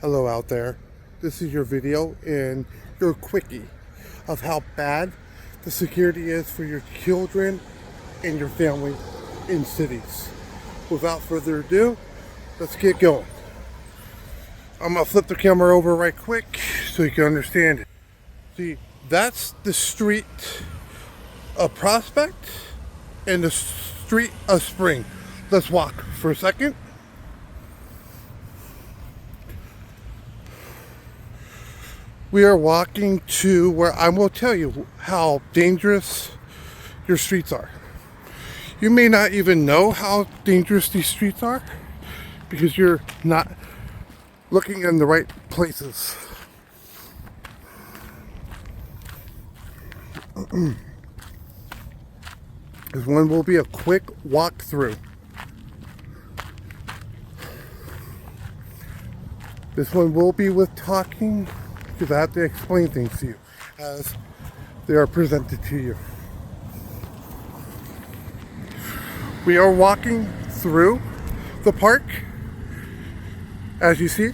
Hello out there. This is your video and your quickie of how bad the security is for your children and your family in cities. Without further ado, let's get going. I'm gonna flip the camera over right quick so you can understand it. See, that's the street of Prospect and the street of Spring. Let's walk for a second. We are walking to where I will tell you how dangerous your streets are. You may not even know how dangerous these streets are because you're not looking in the right places. This one will be a quick walkthrough. This one will be with talking because I have to explain things to you as they are presented to you. We are walking through the park. As you see,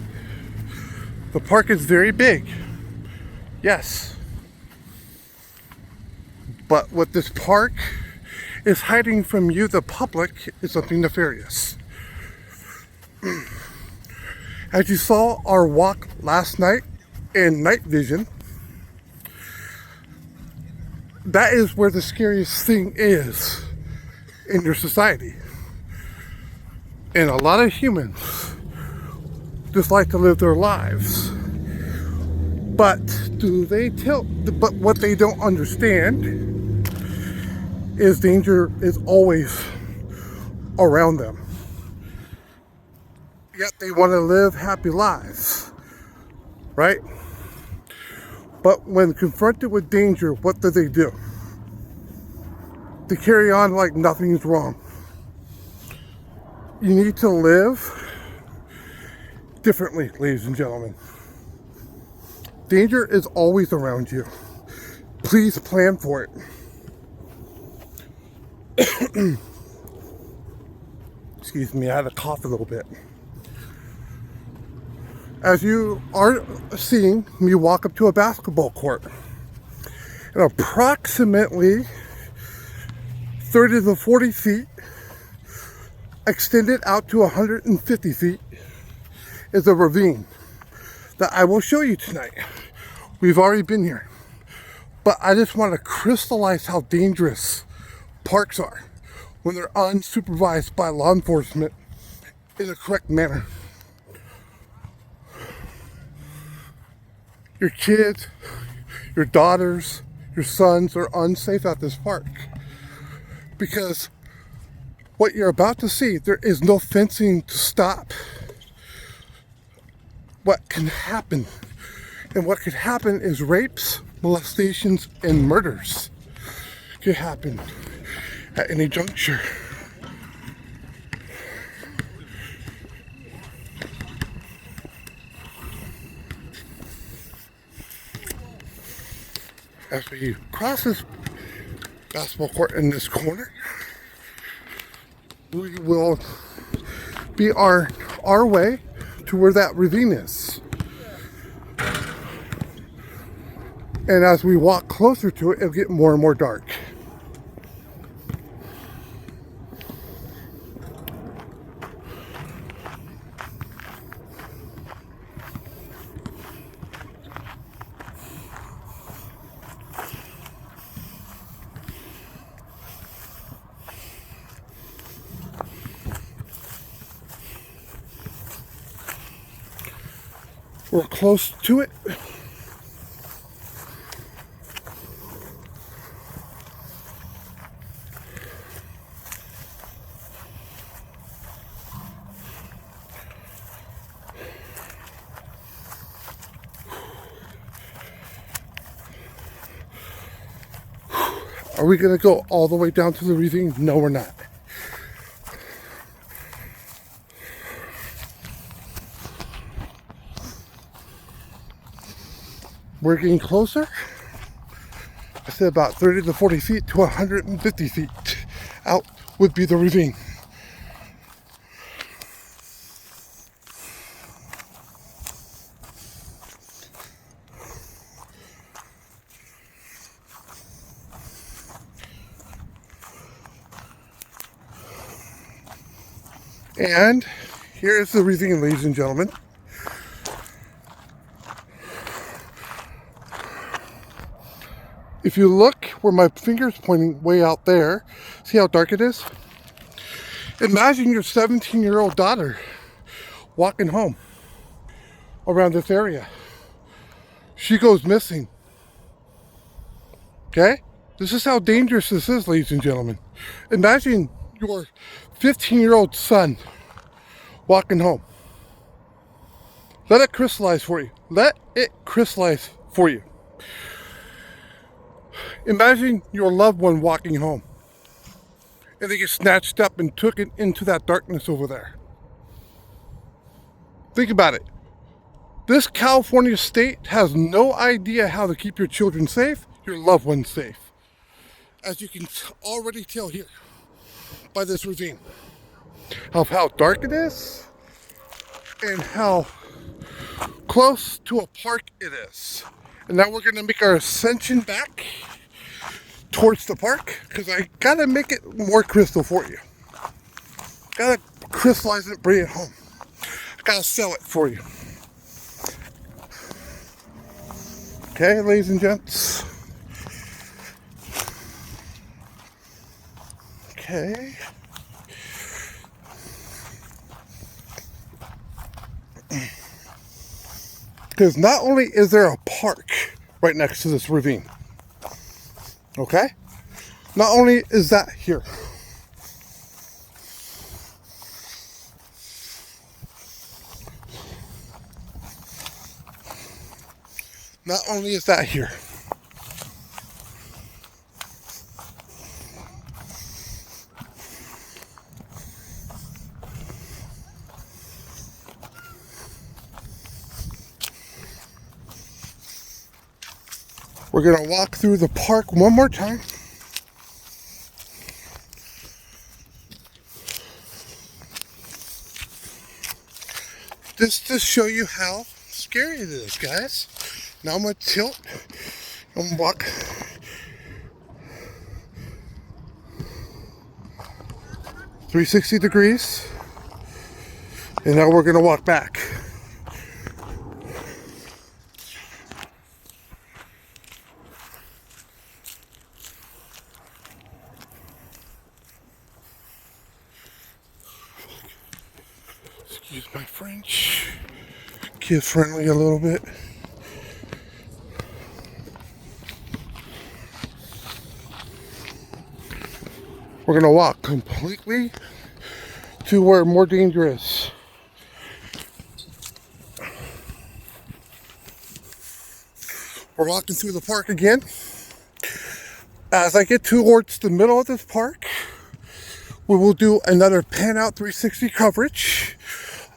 the park is very big. Yes. But what this park is hiding from you, the public, is something nefarious. As you saw our walk last night in night vision, that is where the scariest thing is in your society. And a lot of humans just like to live their lives. But but what they don't understand is danger is always around them. Yet they want to live happy lives, right? But when confronted with danger, what do? They carry on like nothing's wrong. You need to live differently, ladies and gentlemen. Danger is always around you. Please plan for it. Excuse me, I had to cough a little bit. As you are seeing me walk up to a basketball court, and approximately 30 to 40 feet, extended out to 150 feet, is a ravine that I will show you tonight. We've already been here, but I just want to crystallize how dangerous parks are when they're unsupervised by law enforcement in the correct manner. Your kids, your daughters, your sons are unsafe at this park because what you're about to see, there is no fencing to stop what can happen. And what could happen is rapes, molestations, and murders could happen at any juncture. As we cross this basketball court in this corner, we will be our way to where that ravine is. And as we walk closer to it, it'll get more and more dark. We're close to it. Are we going to go all the way down to the ravine? No, we're not. We're getting closer. I said about 30 to 40 feet to 150 feet out would be the ravine. And here's the ravine, ladies and gentlemen. If you look where my finger's pointing way out there, see how dark it is? Imagine your 17-year-old daughter walking home around this area. She goes missing. Okay? This is how dangerous this is, ladies and gentlemen. Imagine your 15-year-old son walking home. Let it crystallize for you. Let it crystallize for you. Imagine your loved one walking home and they get snatched up and took it into that darkness over there. Think about it. This California state has no idea how to keep your children safe, your loved ones safe. As you can already tell here by this ravine of how dark it is and how close to a park it is. And now we're going to make our ascension back towards the park because I gotta make it more crystal for you. Gotta crystallize it, bring it home. I gotta sell it for you. Okay, ladies and gents. Okay. Because not only is there a park right next to this ravine, okay? Not only is that here, not only is that here, we're gonna walk through the park one more time. Just to show you how scary it is, guys. Now I'm gonna tilt and walk. .360 and now we're gonna walk back. Excuse my French. Kid friendly a little bit. We're gonna walk completely to where more danger is. We're walking through the park again. As I get towards the middle of this park, we will do another pan out 360 coverage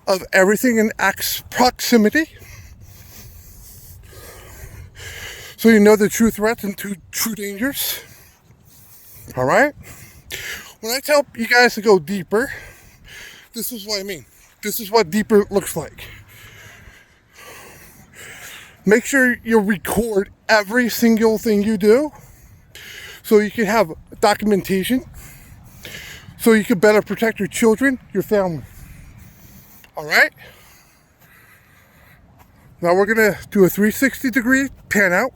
of everything in proximity. So you know the true threats and true dangers. All right? When I tell you guys to go deeper, this is what I mean. This is what deeper looks like. Make sure you record every single thing you do so you can have documentation, so you can better protect your children, your family. All right? Now we're gonna do a 360 pan out.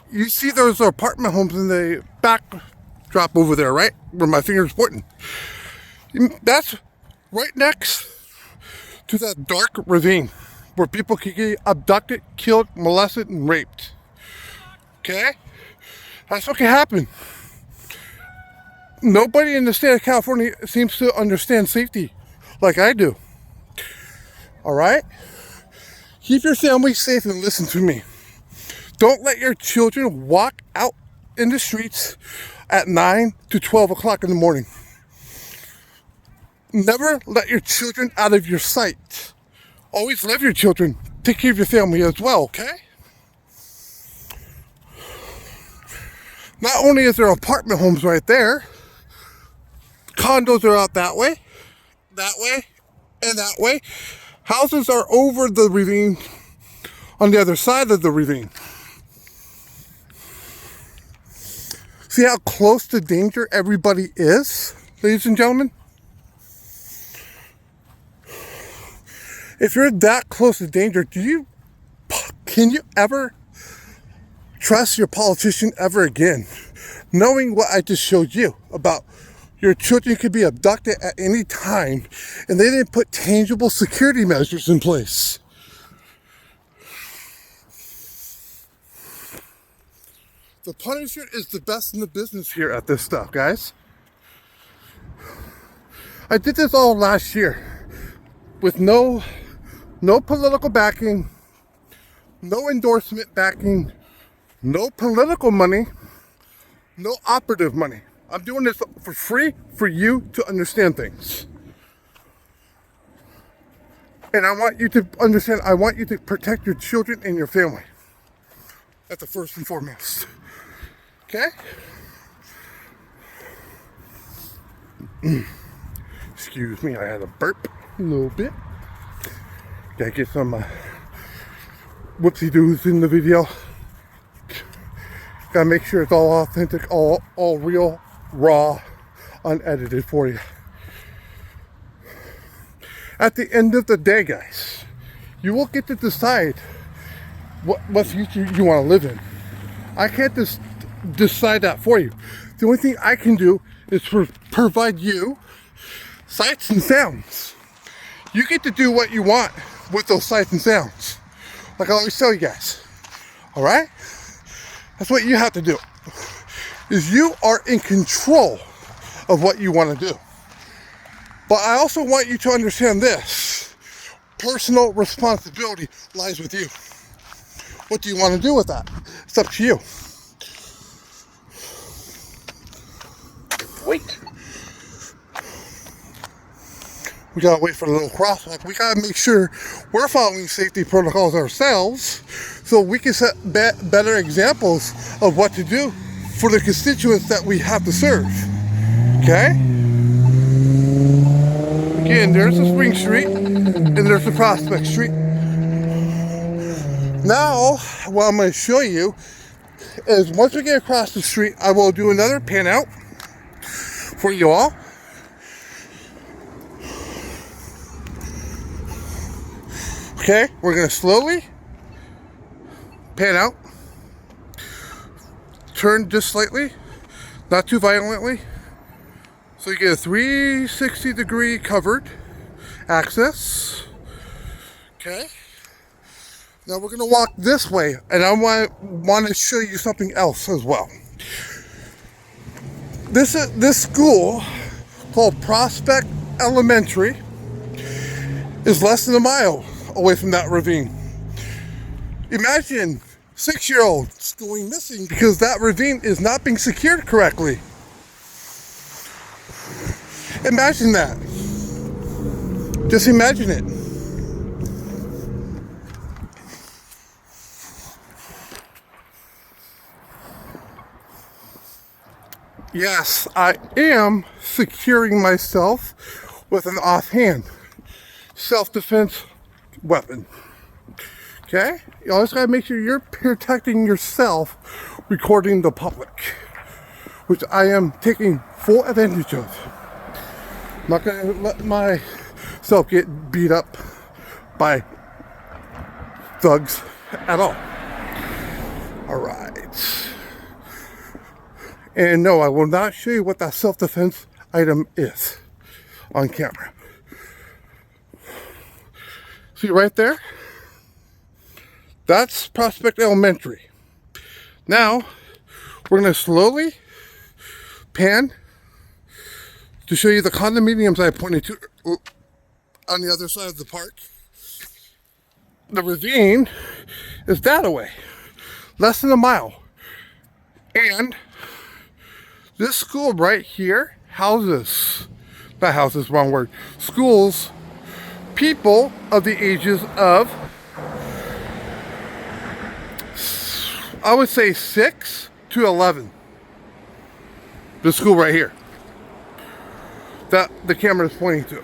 You see those apartment homes in the backdrop over there, right? Where my finger's pointing. That's right next to that dark ravine where people can get abducted, killed, molested, and raped. Okay? That's what can happen. Nobody in the state of California seems to understand safety like I do. All right? Keep your family safe and listen to me. Don't let your children walk out in the streets at 9 to 12 o'clock in the morning. Never let your children out of your sight. Always love your children. Take care of your family as well, okay? Not only is there apartment homes right there, condos are out that way, and that way. Houses are over the ravine on the other side of the ravine. See how close to danger everybody is, ladies and gentlemen? If you're that close to danger, can you ever trust your politician ever again? Knowing what I just showed you about your children could be abducted at any time, and they didn't put tangible security measures in place. The Punisher is the best in the business here at this stuff, guys. I did this all last year with no political backing, no endorsement backing, no political money, no operative money. I'm doing this for free for you to understand things. And I want you to understand, I want you to protect your children and your family. That's the first and foremost. Okay? Excuse me, I had a burp a little bit. Gotta get some whoopsie-doos in the video. Gotta make sure it's all authentic, all real, raw, unedited for you. At the end of the day, guys, you will get to decide what future you want to live in. I can't just decide that for you. The only thing I can do is provide you sights and sounds. You get to do what you want with those sights and sounds. Like I always tell you guys. Alright? That's what you have to do. Is you are in control of what you want to do. But I also want you to understand this. Personal responsibility lies with you. What do you want to do with that? It's up to you. Wait. We gotta wait for the little crosswalk. We gotta make sure we're following safety protocols ourselves so we can set better examples of what to do for the constituents that we have to serve. Okay? Again, there's the Spring Street and there's the Prospect Street. Now, what I'm going to show you is once we get across the street, I will do another pan out for you all. Okay, we're going to slowly pan out, turn just slightly, not too violently, so you get a 360 degree covered access. Okay, now we're going to walk this way, and I want to show you something else as well. This school called Prospect Elementary is less than a mile away from that ravine. Imagine 6-year-olds going missing because that ravine is not being secured correctly. Imagine that. Just imagine it. Yes, I am securing myself with an offhand self-defense weapon. Okay? You always gotta make sure you're protecting yourself, recording the public, which I am taking full advantage of. I'm not gonna let myself get beat up by thugs at all. Alright. And no, I will not show you what that self-defense item is on camera. See right there? That's Prospect Elementary. Now, we're going to slowly pan to show you the condominiums I pointed to on the other side of the park. The ravine is that away, less than a mile. And this school right here schools people of the ages of, I would say 6 to 11. The school right here that the camera is pointing to.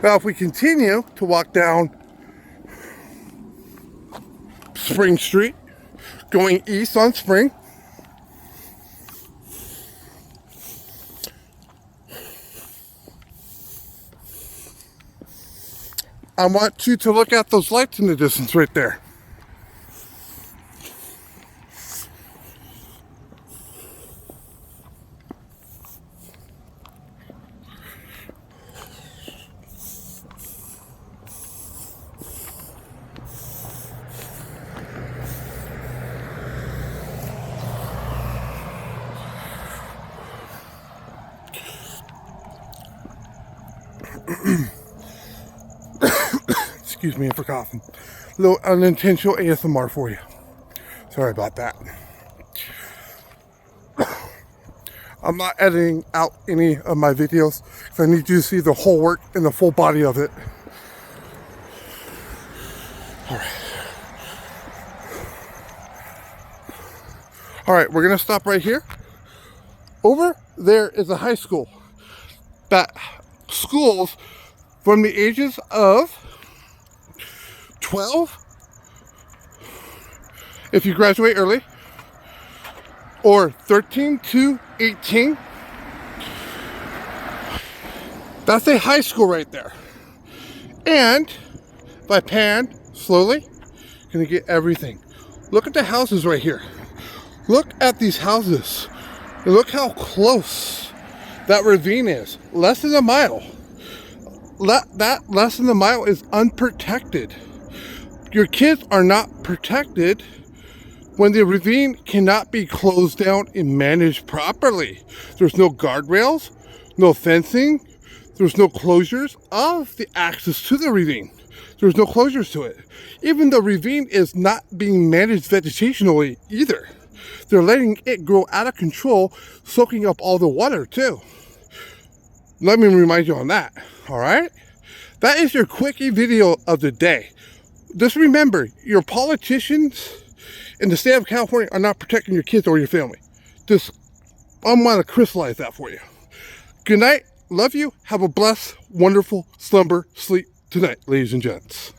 Now if we continue to walk down Spring Street, going east on Spring, I want you to look at those lights in the distance right there. Excuse me for coughing. A little unintentional ASMR for you. Sorry about that. I'm not editing out any of my videos because I need you to see the whole work and the full body of it. All right, we're gonna stop right here. Over there is a high school. That schools from the ages of 12, if you graduate early, or 13 to 18. That's a high school right there. And if I pan slowly, you're gonna get everything. Look at the houses right here. Look at these houses. And look how close that ravine is. Less than a mile. That less than a mile is unprotected. Your kids are not protected when the ravine cannot be closed down and managed properly. There's no guardrails, no fencing, there's no closures of the access to the ravine. There's no closures to it. Even the ravine is not being managed vegetationally either. They're letting it grow out of control, soaking up all the water too. Let me remind you on that, all right? That is your quickie video of the day. Just remember, your politicians in the state of California are not protecting your kids or your family. I want to crystallize that for you. Good night. Love you. Have a blessed, wonderful slumber, sleep tonight, ladies and gents.